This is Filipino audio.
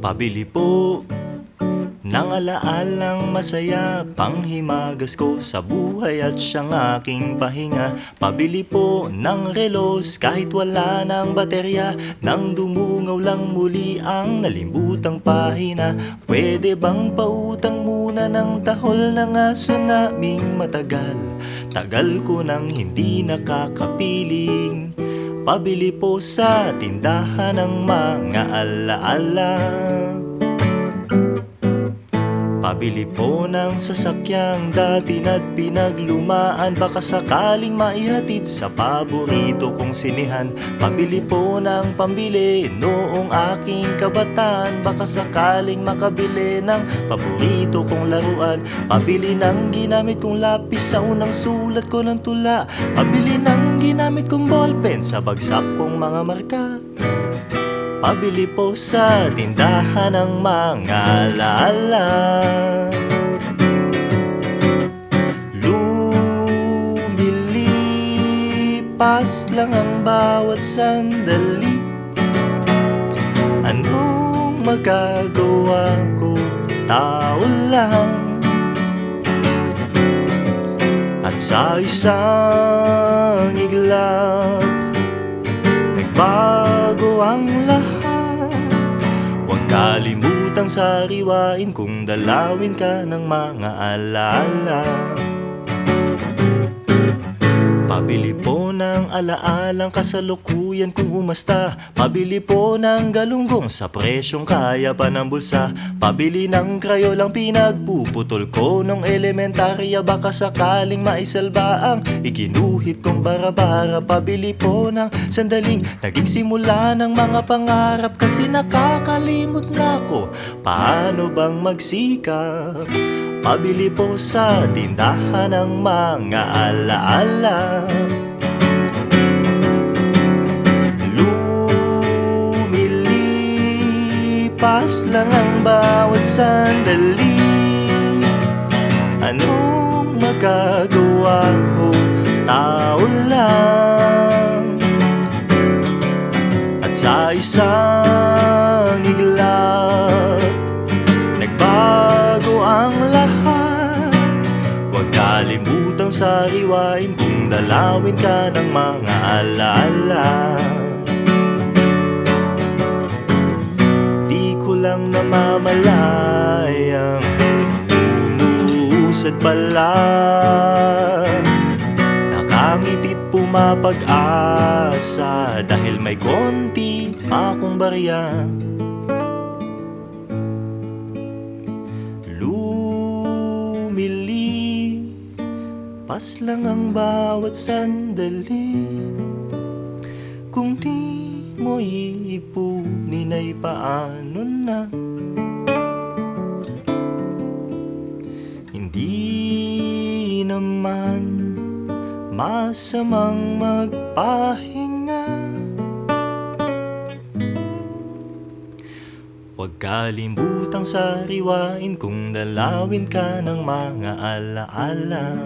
Pabili po ng alaalang masaya, panghimagas ko sa buhay at siyang aking pahinga. Pabili po ng relos kahit wala ng baterya, nang dumungaw lang muli ang nalimbutang pahina. Pwede bang pautang muna ng tahol ng aso naming matagal? Tagal ko nang hindi nakakapiling. Pabili po sa tindahan ng mga alaala. Pabili po ng sasakyang dati na't pinaglumaan, baka sakaling maihatid sa paborito kong sinihan. Pabili po ng pambili noong aking kabataan, baka sakaling makabili ng paborito kong laruan. Pabili ng ginamit kong lapis sa unang sulat ko ng tula, pabili ng ginamit kong ballpen sa bagsak kong mga marka. Pabili po sa tindahan ng mga alaala. Lumilipas lang ang bawat sandali, anong magagawa ko? Tao lang. At sa isang iglap, nagbago ang lahat. Huwag kalimutang sariwain kung dalawin ka ng mga alaala. Pabili po ng alaalang kasalukuyan kung umasta, pabili po ng galunggong sa presyong kaya pa ng bulsa, pabili ng krayolang pinagpuputol ko nung elementarya, baka sakaling maisalba ang iginuhit kong bara-bara. Pabili po ng sandaling naging simula ng mga pangarap, kasi nakakalimot na ko paano bang magsikap. Pabili po sa tindahan ng mga alaala. Lumilipas lang ang bawat sandali, anong magagawa ko? Tao lang. At sa isang iglap, nagbago ang lahat. Huwag kalimutang sariwain kung dalawin ka ng mga alaala. Di ko lang namamalayang umuusad pala, nakangiti't pumapag-asa dahil may konti akong barya. Lumilipas lang ang bawat sandali, kung di mo iipunin ay paano na? Hindi naman masamang magpahinga. Huwag kalimutang sariwain kung dalawin ka ng mga alaala.